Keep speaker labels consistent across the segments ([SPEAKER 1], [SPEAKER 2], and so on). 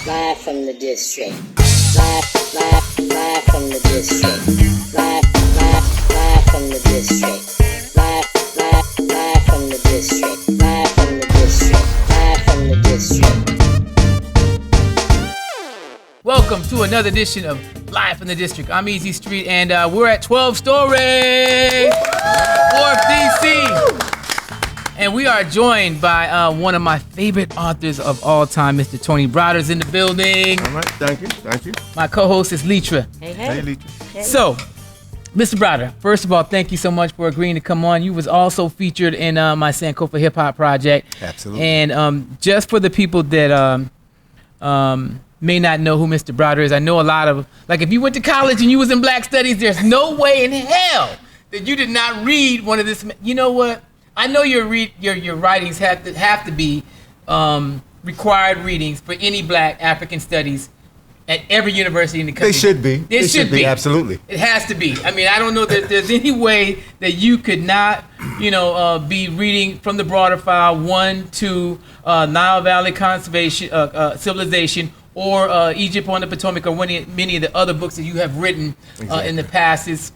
[SPEAKER 1] Live from the district. Live from the district. Live from the district. Live from the district. Live from the district. Live from the district.
[SPEAKER 2] Welcome to another edition of Live from the District. I'm Easy Street, and we're at 12 Story, 4th DC. And we are joined by one of my favorite authors of all time, Mr. Tony Browder's in the building.
[SPEAKER 3] All right, thank you.
[SPEAKER 2] My co-host is Leitra.
[SPEAKER 1] Hey.
[SPEAKER 3] Leitra.
[SPEAKER 2] So, Mr. Browder, first of all, thank you so much for agreeing to come on. You was also featured in my Sankofa Hip Hop project.
[SPEAKER 3] Absolutely.
[SPEAKER 2] And just for the people that may not know who Mr. Browder is, I know a lot of, like if you went to college and you was in Black Studies, there's no way in hell that you did not read one of this. You know what? I know your writings have to be required readings for any Black African studies at every university in the country.
[SPEAKER 3] They should be.
[SPEAKER 2] It should be.
[SPEAKER 3] Absolutely.
[SPEAKER 2] It has to be. I mean, I don't know that there's any way that you could not, be reading from the Browder File 1 to Nile Valley Conservation Civilization, or Egypt on the Potomac, or many of the other books that you have written in the past. Is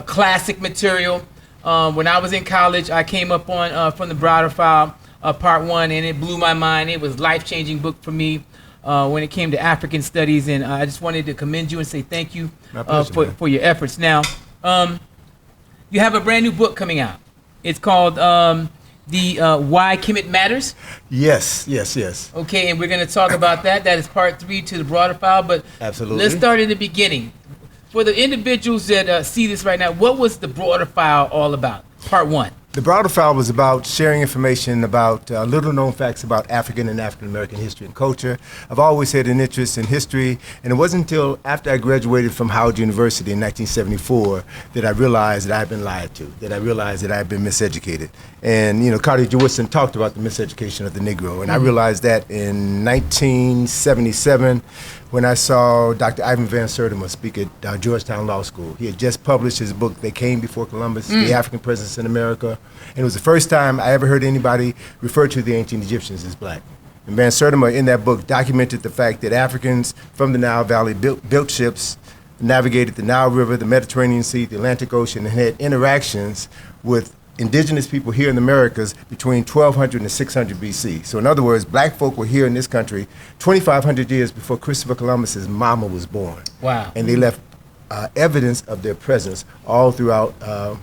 [SPEAKER 2] classic material. When I was in college, I came up on from the Browder File Part 1, and it blew my mind. It was a life-changing book for me when it came to African studies, and I just wanted to commend you and say thank you for your efforts. Now, you have a brand new book coming out. It's called Why Kemet Matters.
[SPEAKER 3] Yes.
[SPEAKER 2] Okay, and we're going to talk about that. That is Part 3 to the Browder File, but
[SPEAKER 3] absolutely.
[SPEAKER 2] Let's start in the beginning. For the individuals that see this right now, what was the Browder File all about? Part 1.
[SPEAKER 3] The Browder File was about sharing information about little-known facts about African and African-American history and culture. I've always had an interest in history, and it wasn't until after I graduated from Howard University in 1974 that I realized that I had been lied to, that I realized that I had been miseducated. And, Carter Jewison talked about the miseducation of the Negro, and I realized that in 1977 when I saw Dr. Ivan Van Sertima speak at Georgetown Law School. He had just published his book, They Came Before Columbus, The African Presence in America. And it was the first time I ever heard anybody refer to the ancient Egyptians as Black. And Van Sertima, in that book, documented the fact that Africans from the Nile Valley built ships, navigated the Nile River, the Mediterranean Sea, the Atlantic Ocean, and had interactions with indigenous people here in the Americas between 1200 and 600 BC. So in other words, Black folk were here in this country 2,500 years before Christopher Columbus's mama was born.
[SPEAKER 2] Wow.
[SPEAKER 3] And they left evidence of their presence all throughout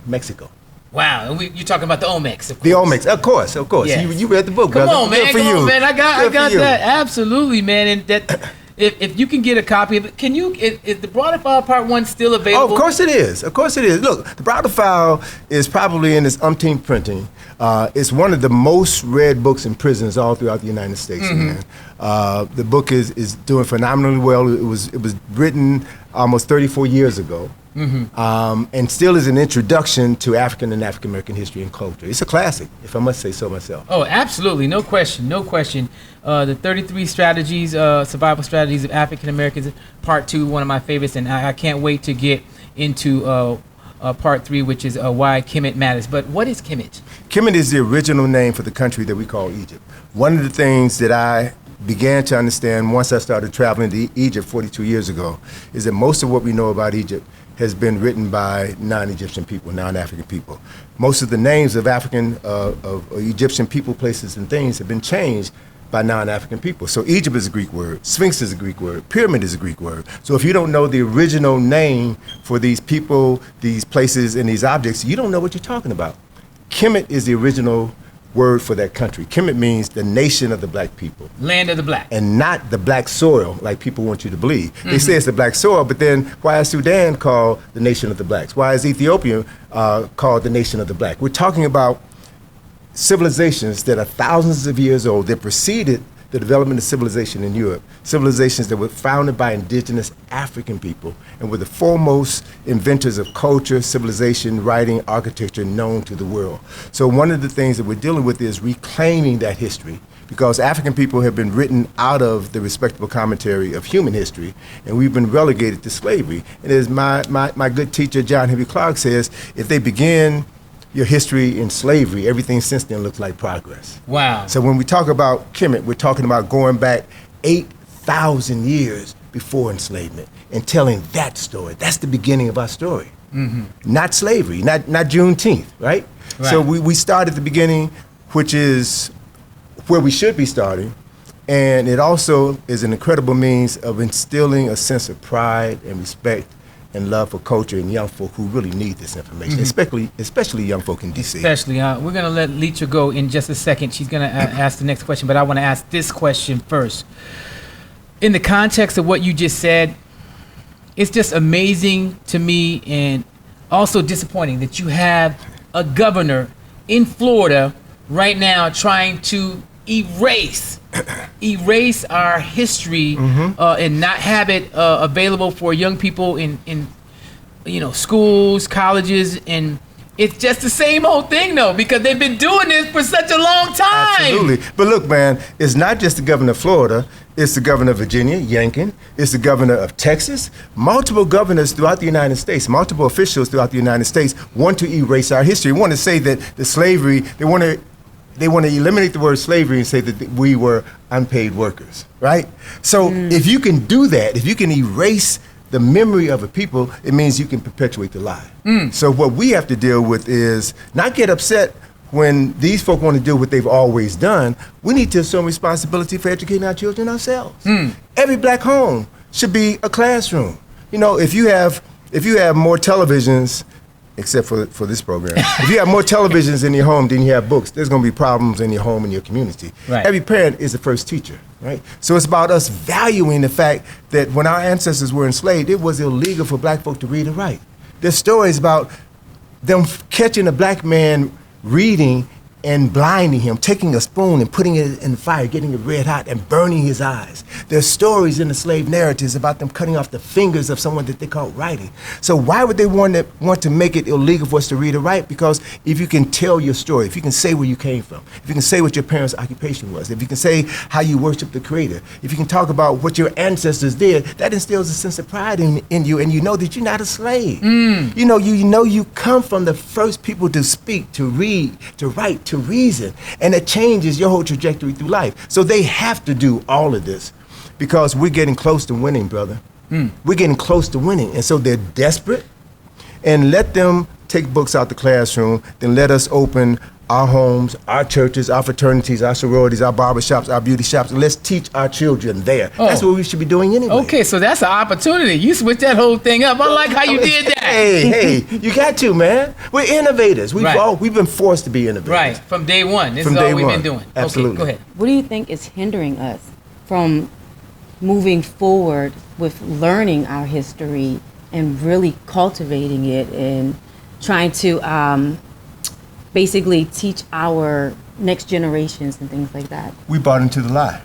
[SPEAKER 3] Mexico.
[SPEAKER 2] Wow, and you're talking about the Olmecs, of course.
[SPEAKER 3] The Olmecs, of course.
[SPEAKER 2] Yes.
[SPEAKER 3] You read the book,
[SPEAKER 2] Come
[SPEAKER 3] brother.
[SPEAKER 2] on, man.
[SPEAKER 3] Good for you.
[SPEAKER 2] I got
[SPEAKER 3] you.
[SPEAKER 2] that. Absolutely, man. And that, if you can get a copy of it, is the Browder File Part 1 still available?
[SPEAKER 3] Oh, of course it is. Look, the Browder File is probably in its umpteenth printing. It's one of the most read books in prisons all throughout the United States, man. The book is doing phenomenally well. It was written almost 34 years ago. And still is an introduction to African and African American history and culture. It's a classic, if I must say so myself.
[SPEAKER 2] Oh, absolutely, no question. The 33 strategies, survival strategies of African Americans, Part 2, one of my favorites, and I can't wait to get into Part 3, which is Why Kemet Matters. But what is Kemet?
[SPEAKER 3] Kemet is the original name for the country that we call Egypt. One of the things that I began to understand once I started traveling to Egypt 42 years ago is that most of what we know about Egypt has been written by non-Egyptian people, non-African people. Most of the names of Egyptian people, places, and things have been changed by non-African people. So Egypt is a Greek word, Sphinx is a Greek word, pyramid is a Greek word. So if you don't know the original name for these people, these places, and these objects, you don't know what you're talking about. Kemet is the original word for that country. Kemet means the nation of the Black people.
[SPEAKER 2] Land of the Black.
[SPEAKER 3] And not the black soil like people want you to believe. They say it's the black soil, but then why is Sudan called the nation of the blacks? Why is Ethiopia called the nation of the black? We're talking about civilizations that are thousands of years old that preceded the development of civilization in Europe, civilizations that were founded by indigenous African people and were the foremost inventors of culture, civilization, writing, architecture known to the world. So one of the things that we're dealing with is reclaiming that history, because African people have been written out of the respectable commentary of human history, and we've been relegated to slavery. And as my good teacher, John Henry Clark, says, if they begin your history in slavery, everything since then looks like progress.
[SPEAKER 2] Wow.
[SPEAKER 3] So when we talk about Kemet, we're talking about going back 8 2,000 years before enslavement and telling that story. That's the beginning of our story. Not slavery, not Juneteenth, right? So we start at the beginning, which is where we should be starting. And it also is an incredible means of instilling a sense of pride and respect and love for culture in young folk who really need this information, especially young folk in D.C.
[SPEAKER 2] Especially, we're going to let Leecha go in just a second. She's going to ask the next question, but I want to ask this question first. In the context of what you just said, it's just amazing to me and also disappointing that you have a governor in Florida right now trying to erase our history and not have it available for young people in schools, colleges, and it's just the same old thing though, because they've been doing this for such a long time.
[SPEAKER 3] Absolutely. But look, man, it's not just the governor of Florida. It's the governor of Virginia, Yankin. It's the governor of Texas. Multiple governors throughout the United States, multiple officials throughout the United States want to erase our history, want to say that the slavery, they want to eliminate the word slavery and say that we were unpaid workers, right? So if you can do that, if you can erase the memory of a people, it means you can perpetuate the lie. So what we have to deal with is not get upset when these folk want to do what they've always done. We need to assume responsibility for educating our children ourselves. Every black home should be a classroom. You know, if you have more televisions, except for this program, if you have more televisions in your home than you have books, there's going to be problems in your home and your community.
[SPEAKER 2] Right.
[SPEAKER 3] Every parent is the first teacher, right? So it's about us valuing the fact that when our ancestors were enslaved, it was illegal for black folk to read and write. There's stories about them catching a black man reading and blinding him, taking a spoon and putting it in the fire, getting it red hot and burning his eyes. There's stories in the slave narratives about them cutting off the fingers of someone that they caught writing. So why would they want to make it illegal for us to read or write? Because if you can tell your story, if you can say where you came from, if you can say what your parents' occupation was, if you can say how you worship the Creator, if you can talk about what your ancestors did, that instills a sense of pride in you, and you know that you're not a slave. You know you come from the first people to speak, to read, to write, to reason, and it changes your whole trajectory through life. So they have to do all of this because we're getting close to winning, brother. We're getting close to winning, and so they're desperate. And let them take books out the classroom, then let us open our homes, our churches, our fraternities, our sororities, our barbershops, our beauty shops, and let's teach our children there. That's what we should be doing anyway.
[SPEAKER 2] Okay, so that's an opportunity. You switched that whole thing up. I like how you did that.
[SPEAKER 3] Hey, you got to, man. We're innovators. We've been forced to be innovators.
[SPEAKER 2] Right, from day one. This
[SPEAKER 3] From
[SPEAKER 2] is all
[SPEAKER 3] day
[SPEAKER 2] we've
[SPEAKER 3] one.
[SPEAKER 2] been doing.
[SPEAKER 3] Absolutely.
[SPEAKER 2] Okay, go ahead.
[SPEAKER 4] What do you think is hindering us from moving forward with learning our history and really cultivating it and trying to basically teach our next generations and things like that?
[SPEAKER 3] We bought into the lie.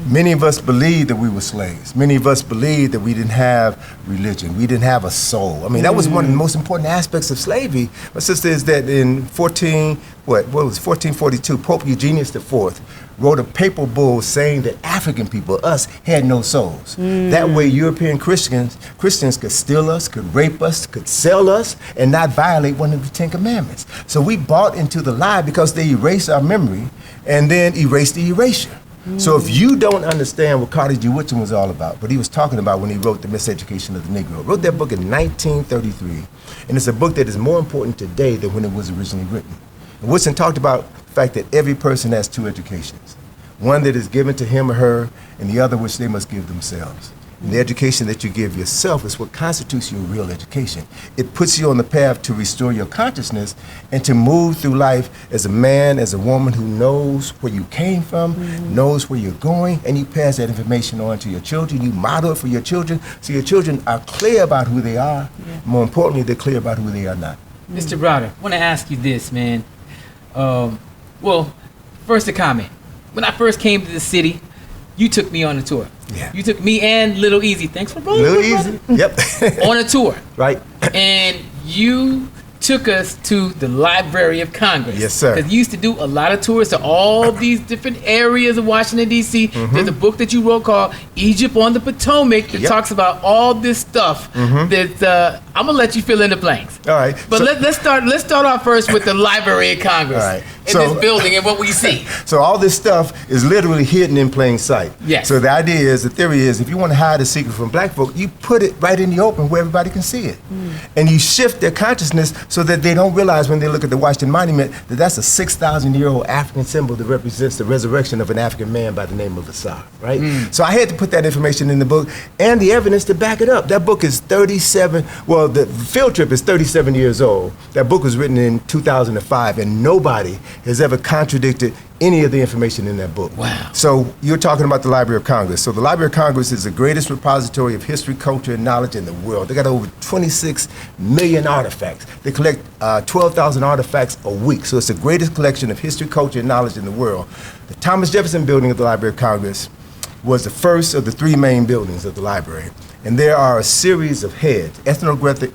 [SPEAKER 3] Many of us believed that we were slaves. Many of us believed that we didn't have religion. We didn't have a soul. I mean, that was one of the most important aspects of slavery. My sister, is that in 1442, Pope Eugenius IV wrote a papal bull saying that African people, us, had no souls. That way European Christians could steal us, could rape us, could sell us, and not violate one of the 10 Commandments. So we bought into the lie because they erased our memory and then erased the erasure. So if you don't understand what Carter G. Woodson was all about, what he was talking about when he wrote The Miseducation of the Negro, wrote that book in 1933, and it's a book that is more important today than when it was originally written. And Woodson talked about the fact that every person has two educations, one that is given to him or her, and the other which they must give themselves. And the education that you give yourself is what constitutes your real education. It puts you on the path to restore your consciousness and to move through life as a man, as a woman who knows where you came from, knows where you're going, and you pass that information on to your children. You model it for your children so your children are clear about who they are. More importantly, they're clear about who they are not.
[SPEAKER 2] Mr. Browder, I want to ask you this, man. Well, first a comment. When I first came to the city, you took me on a tour.
[SPEAKER 3] Yeah.
[SPEAKER 2] You took me and Little Easy. Thanks for brother.
[SPEAKER 3] Little Easy? Yep.
[SPEAKER 2] On a tour.
[SPEAKER 3] Right.
[SPEAKER 2] And you took us to the Library of Congress.
[SPEAKER 3] Yes, sir.
[SPEAKER 2] Because you used to do a lot of tours to all these different areas of Washington, D.C. There's a book that you wrote called Egypt on the Potomac that talks about all this stuff that I'm gonna let you fill in the blanks.
[SPEAKER 3] All right.
[SPEAKER 2] But
[SPEAKER 3] So-
[SPEAKER 2] let's start off first with the Library of Congress
[SPEAKER 3] All right.
[SPEAKER 2] in
[SPEAKER 3] So-
[SPEAKER 2] this building and what we see.
[SPEAKER 3] So all this stuff is literally hidden in plain sight.
[SPEAKER 2] Yes.
[SPEAKER 3] So the idea is, the theory is, if you want to hide a secret from black folk, you put it right in the open where everybody can see it. And you shift their consciousness so that they don't realize when they look at the Washington Monument that that's a 6,000-year-old African symbol that represents the resurrection of an African man by the name of Erasure, right? So I had to put that information in the book and the evidence to back it up. That book is 37, well, the field trip is 37 years old. That book was written in 2005, and nobody has ever contradicted any of the information in that book.
[SPEAKER 2] Wow.
[SPEAKER 3] So you're talking about the Library of Congress. So the Library of Congress is the greatest repository of history, culture, and knowledge in the world. They got over 26 million artifacts. They collect 12,000 artifacts a week. So it's the greatest collection of history, culture, and knowledge in the world. The Thomas Jefferson Building of the Library of Congress was the first of the three main buildings of the library. And there are a series of heads, ethnographic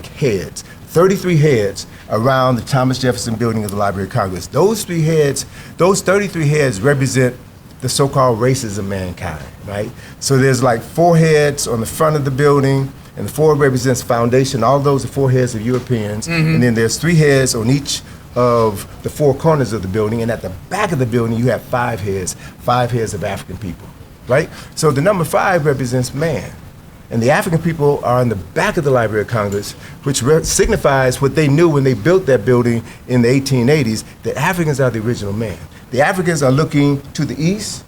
[SPEAKER 3] heads, 33 heads around the Thomas Jefferson Building of the Library of Congress. Those 33 heads represent the so-called races of mankind, right? So there's like 4 heads on the front of the building, and the 4 represents foundation. All those are 4 heads of Europeans, and then there's 3 heads on each of the 4 corners of the building, and at the back of the building you have 5 heads of African people, right? So the number 5 represents man. And the African people are in the back of the Library of Congress, which signifies what they knew when they built that building in the 1880s, that Africans are the original man. The Africans are looking to the east,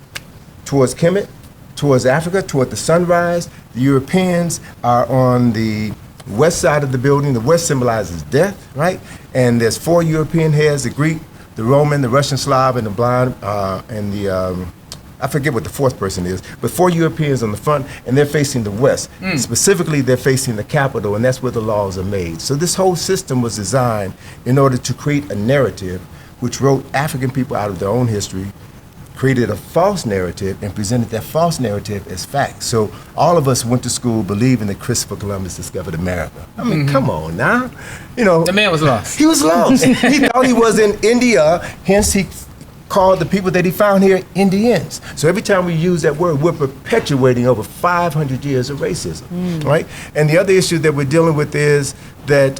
[SPEAKER 3] towards Kemet, towards Africa, toward the sunrise. The Europeans are on the west side of the building. The west symbolizes death, right? And there's 4 European heads, the Greek, the Roman, the Russian Slav, and the blind, and the, I forget what the 4th person is, but 4 Europeans on the front, and they're facing the west. Specifically, they're facing the capital, and that's where the laws are made. So this whole system was designed in order to create a narrative which wrote African people out of their own history, created a false narrative, and presented that false narrative as fact. So all of us went to school believing that Christopher Columbus discovered America. I mean, come on now. You know,
[SPEAKER 2] The man was lost.
[SPEAKER 3] he was lost. He thought he was in India, hence he called the people that he found here Indians. So every time we use that word, we're perpetuating over 500 years of racism, right? And the other issue that we're dealing with is that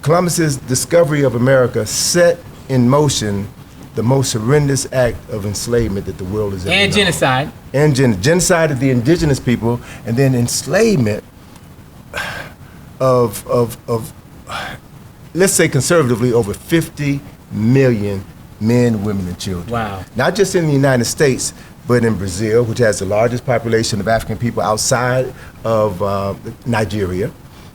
[SPEAKER 3] Columbus's discovery of America set in motion the most horrendous act of enslavement that the world has ever known.
[SPEAKER 2] And genocide.
[SPEAKER 3] And genocide of the indigenous people, and then enslavement of let's say conservatively, over 50 million men, women, and children.
[SPEAKER 2] Wow.
[SPEAKER 3] Not just in the United States, but in Brazil, which has the largest population of African people outside of Nigeria.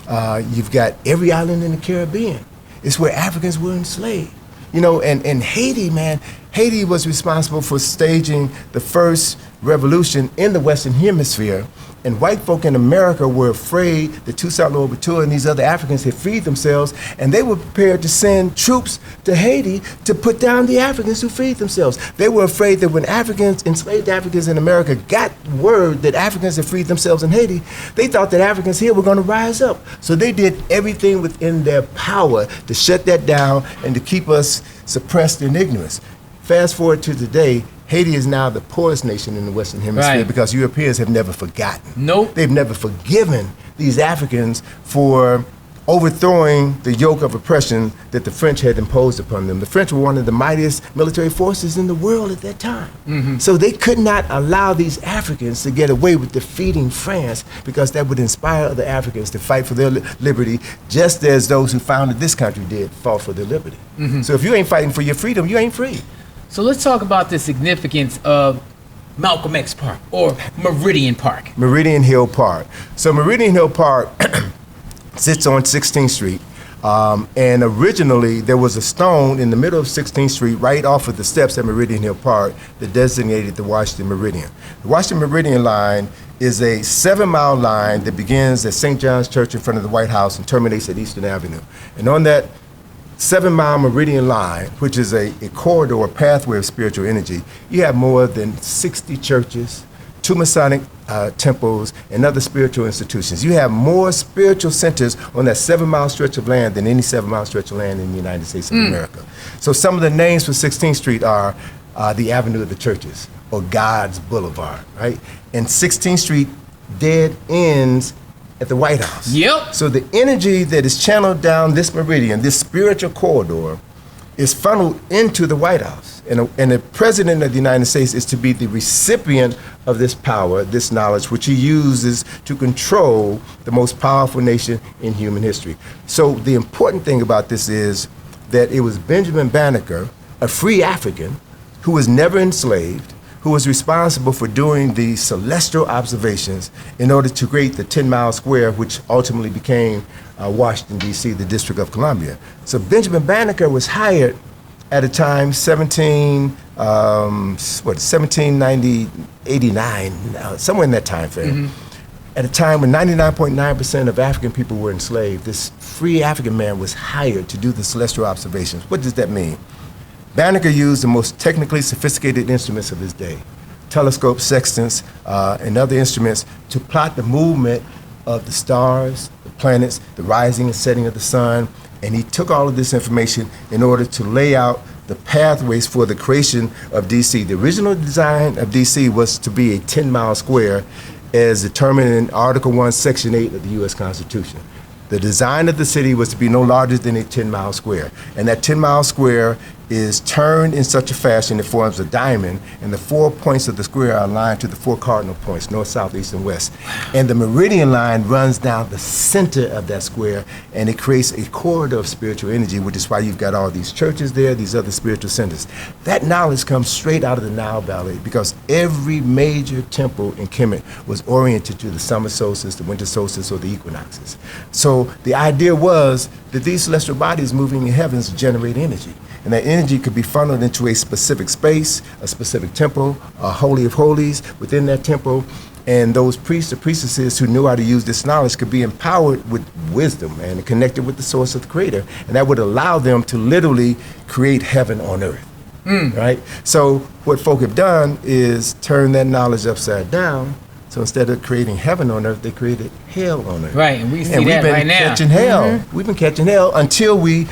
[SPEAKER 3] You've got every island in the Caribbean. It's where Africans were enslaved. You know, and Haiti, man, Haiti was responsible for staging the first revolution in the Western Hemisphere. And white folk in America were afraid that Toussaint Louverture and these other Africans had freed themselves, and they were prepared to send troops to Haiti to put down the Africans who freed themselves. They were afraid that when enslaved Africans in America got word that Africans had freed themselves in Haiti, they thought that Africans here were going to rise up. So they did everything within their power to shut that down and to keep us suppressed in ignorance. Fast forward to today, Haiti is now the poorest nation in the Western Hemisphere,
[SPEAKER 2] Right.
[SPEAKER 3] because Europeans have never forgotten.
[SPEAKER 2] Nope.
[SPEAKER 3] They've never forgiven these Africans for overthrowing the yoke of oppression that the French had imposed upon them. The French were one of the mightiest military forces in the world at that time. So they could not allow these Africans to get away with defeating France, because that would inspire other Africans to fight for their liberty, just as those who founded this country did fought for their liberty. So if you ain't fighting for your freedom, you ain't free.
[SPEAKER 2] So let's talk about the significance of Malcolm X Park or Meridian Park.
[SPEAKER 3] Meridian Hill Park. So Meridian Hill Park sits on 16th Street. And originally there was a stone in the middle of 16th Street right off of the steps at Meridian Hill Park that designated the Washington Meridian. The Washington Meridian line is a 7-mile line that begins at St. John's Church in front of the White House and terminates at Eastern Avenue. And on that 7-mile meridian line, which is a corridor, a pathway of spiritual energy, you have more than 60 churches, 2 Masonic temples, and other spiritual institutions. You have more spiritual centers on that 7-mile stretch of land than any 7-mile stretch of land in the United States of America. So some of the names for 16th Street are the Avenue of the Churches, or God's Boulevard, right? And 16th Street dead ends at the White House.
[SPEAKER 2] Yep.
[SPEAKER 3] So the energy that is channeled down this meridian, this spiritual corridor, is funneled into the White House. And the President of the United States is to be the recipient of this power, this knowledge, which he uses to control the most powerful nation in human history. So the important thing about this is that it was Benjamin Banneker, a free African, who was never enslaved, who was responsible for doing the celestial observations in order to create the 10-mile square, which ultimately became Washington, D.C., the District of Columbia. So Benjamin Banneker was hired at a time, 1790, 89, somewhere in that time frame. At a time when 99.9% of African people were enslaved, this free African man was hired to do the celestial observations. What does that mean? Banneker used the most technically sophisticated instruments of his day, telescopes, sextants, and other instruments to plot the movement of the stars, the planets, the rising and setting of the sun, and he took all of this information in order to lay out the pathways for the creation of DC. The original design of DC was to be a 10-mile square as determined in Article 1, Section 8 of the U.S. Constitution. The design of the city was to be no larger than a 10-mile square. And that 10-mile square is turned in such a fashion it forms a diamond, and the 4 points of the square are aligned to the 4 cardinal points, north, south, east, and west. And the meridian line runs down the center of that square, and it creates a corridor of spiritual energy, which is why you've got all these churches there, these other spiritual centers. That knowledge comes straight out of the Nile Valley, because every major temple in Kemet was oriented to the summer solstice, the winter solstice, or the equinoxes. So the idea was that these celestial bodies moving in heavens generate energy. And that energy could be funneled into a specific space, a specific temple, a holy of holies within that temple. And those priests or priestesses who knew how to use this knowledge could be empowered with wisdom and connected with the source of the creator. And that would allow them to literally create heaven on earth. Right? So what folk have done is turn that knowledge upside down. So instead of creating heaven on earth, they created hell on earth.
[SPEAKER 2] Right, and we see that right now.
[SPEAKER 3] Catching hell. We've been catching hell until we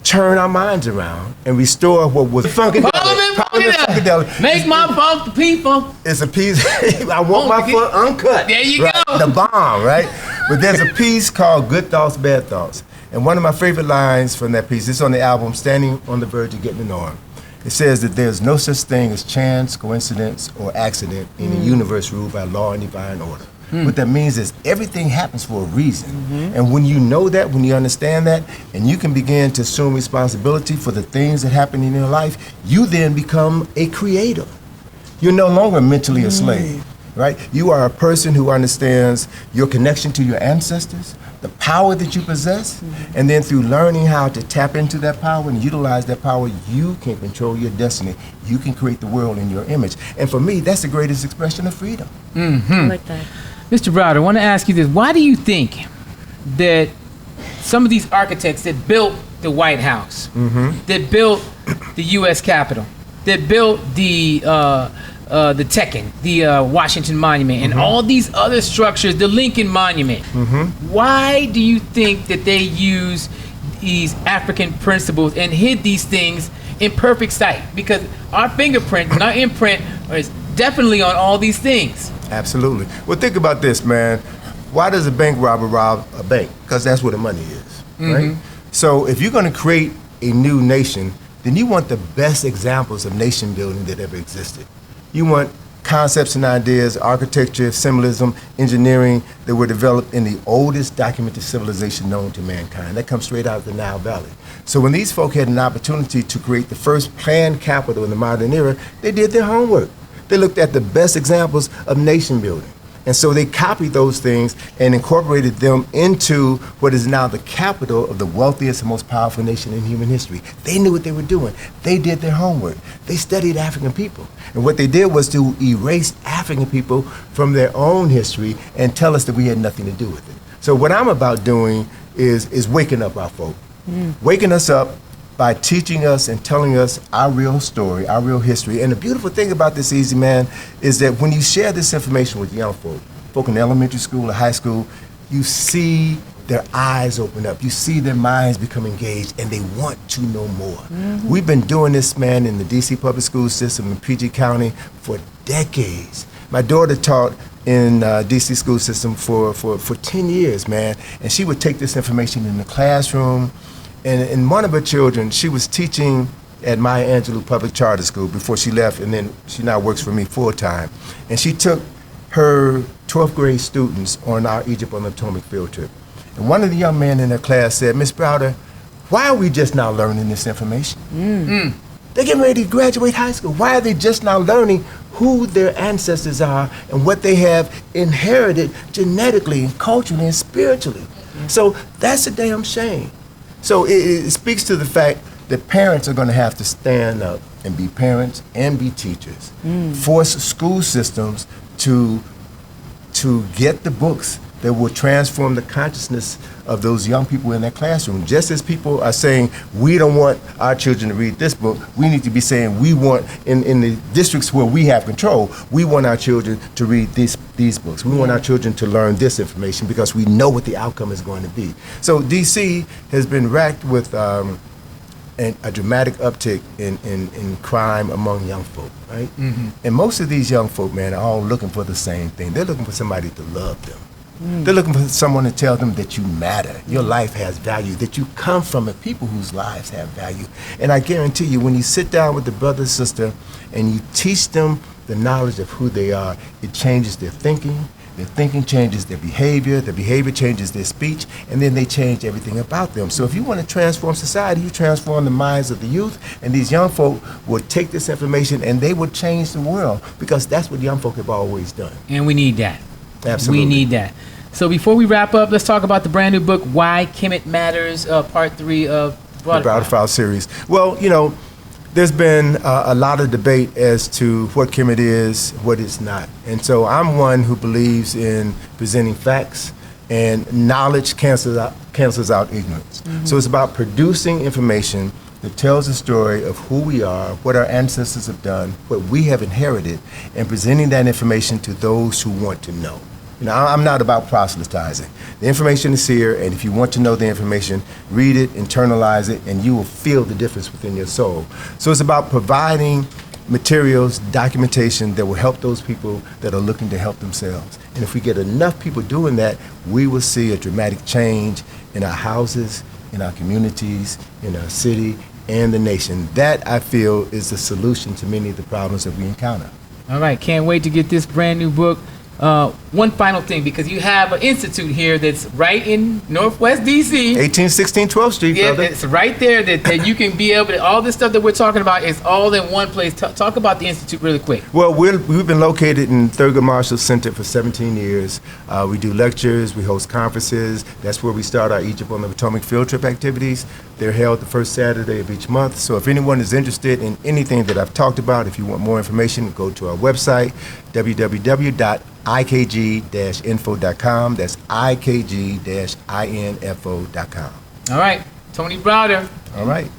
[SPEAKER 3] turn our minds around and restore what was funkadelic.
[SPEAKER 2] Make my funk the people.
[SPEAKER 3] It's a piece. I want my foot uncut.
[SPEAKER 2] There you
[SPEAKER 3] right?
[SPEAKER 2] go.
[SPEAKER 3] The bomb, right? But there's a piece called Good Thoughts, Bad Thoughts. And one of my favorite lines from that piece, it's on the album Standing on the Verge of Getting to Know Him. It says that there's no such thing as chance, coincidence, or accident in a universe ruled by law and divine order. What that means is everything happens for a reason. And when you know that, when you understand that, and you can begin to assume responsibility for the things that happen in your life, you then become a creator. You're no longer mentally a slave, right? You are a person who understands your connection to your ancestors, the power that you possess, and then through learning how to tap into that power and utilize that power, you can control your destiny. You can create the world in your image. And for me, that's the greatest expression of freedom.
[SPEAKER 4] I like that.
[SPEAKER 2] Mr. Browder, I want to ask you this. Why do you think that some of these architects that built the White House, that built the U.S. Capitol, that built the Tekken, the Washington Monument, and all these other structures, the Lincoln Monument, why do you think that they use these African principles and hid these things in perfect sight? Because our fingerprint and our imprint is definitely on all these things.
[SPEAKER 3] Absolutely. Well, think about this, man. Why does a bank robber rob a bank? Because that's where the money is, right? So if you're going to create a new nation, then you want the best examples of nation building that ever existed. You want concepts and ideas, architecture, symbolism, engineering that were developed in the oldest documented civilization known to mankind. That comes straight out of the Nile Valley. So when these folk had an opportunity to create the first planned capital in the modern era, they did their homework. They looked at the best examples of nation building. And so they copied those things and incorporated them into what is now the capital of the wealthiest and most powerful nation in human history. They knew what they were doing. They did their homework. They studied African people. And what they did was to erase African people from their own history and tell us that we had nothing to do with it. So what I'm about doing is waking up our folk. Waking us up by teaching us and telling us our real story, our real history. And the beautiful thing about this, Easy Man, is that when you share this information with young folk in elementary school or high school, you see their eyes open up. You see their minds become engaged, and they want to know more. We've been doing this, man, in the DC public school system in PG County for decades. My daughter taught in DC school system for 10 years, man. And she would take this information in the classroom. And one of her children, she was teaching at Maya Angelou Public Charter School before she left, and then she now works for me full time. And she took her 12th grade students on our Egypt on the Potomac field trip. And one of the young men in her class said, "Miss Browder, why are we just now learning this information? They're getting ready to graduate high school. Why are they just now learning who their ancestors are and what they have inherited genetically and culturally and spiritually?" So that's a damn shame. So it speaks to the fact that parents are going to have to stand up and be parents and be teachers. Force school systems to get the books that will transform the consciousness of those young people in their classroom. Just as people are saying, we don't want our children to read this book, we need to be saying we want, in the districts where we have control, we want our children to read these books. We want our children to learn this information because we know what the outcome is going to be. So DC has been racked with a dramatic uptick in crime among young folk, right? And most of these young folk, man, are all looking for the same thing. They're looking for somebody to love them. They're looking for someone to tell them that you matter, your life has value, that you come from a people whose lives have value. And I guarantee you, when you sit down with the brother or sister and you teach them the knowledge of who they are, it changes their thinking changes their behavior changes their speech, and then they change everything about them. So if you want to transform society, you transform the minds of the youth, and these young folk will take this information and they will change the world, because that's what young folk have always done.
[SPEAKER 2] And we need that.
[SPEAKER 3] Absolutely.
[SPEAKER 2] We need that. So before we wrap up, let's talk about the brand new book, Why Kemet Matters, Part 3 of
[SPEAKER 3] The Browder File series. Well, you know, there's been a lot of debate as to what Kemet is, what it's not. And so I'm one who believes in presenting facts, and knowledge cancels out ignorance. So it's about producing information that tells the story of who we are, what our ancestors have done, what we have inherited, and presenting that information to those who want to know. You know, I'm not about proselytizing. The information is here, and if you want to know the information, read it, internalize it, and you will feel the difference within your soul. So it's about providing materials, documentation that will help those people that are looking to help themselves. And if we get enough people doing that, we will see a dramatic change in our houses, in our communities, in our city, and the nation. That, I feel, is the solution to many of the problems that we encounter.
[SPEAKER 2] All right, can't wait to get this brand new book. One final thing, because you have an institute here that's right in Northwest DC.
[SPEAKER 3] 1816 12th Street,
[SPEAKER 2] Yeah,
[SPEAKER 3] brother.
[SPEAKER 2] it's right there that you can be able to, all this stuff that we're talking about is all in one place. Talk about the institute really quick.
[SPEAKER 3] Well, we've been located in Thurgood Marshall Center for 17 years. We do lectures, we host conferences. That's where we start our Egypt on the Potomac field trip activities. They're held the first Saturday of each month. So if anyone is interested in anything that I've talked about, if you want more information, go to our website, www.ikg-info.com. That's ikg-info.com.
[SPEAKER 2] All right, Tony Browder.
[SPEAKER 3] All right.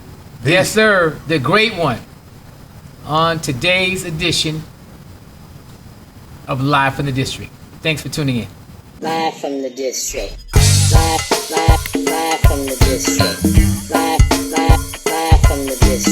[SPEAKER 2] Yes, sir, the great one, on today's edition of Live from the District. Thanks for tuning in.
[SPEAKER 1] Live from the district. Live from the district. Live from the district.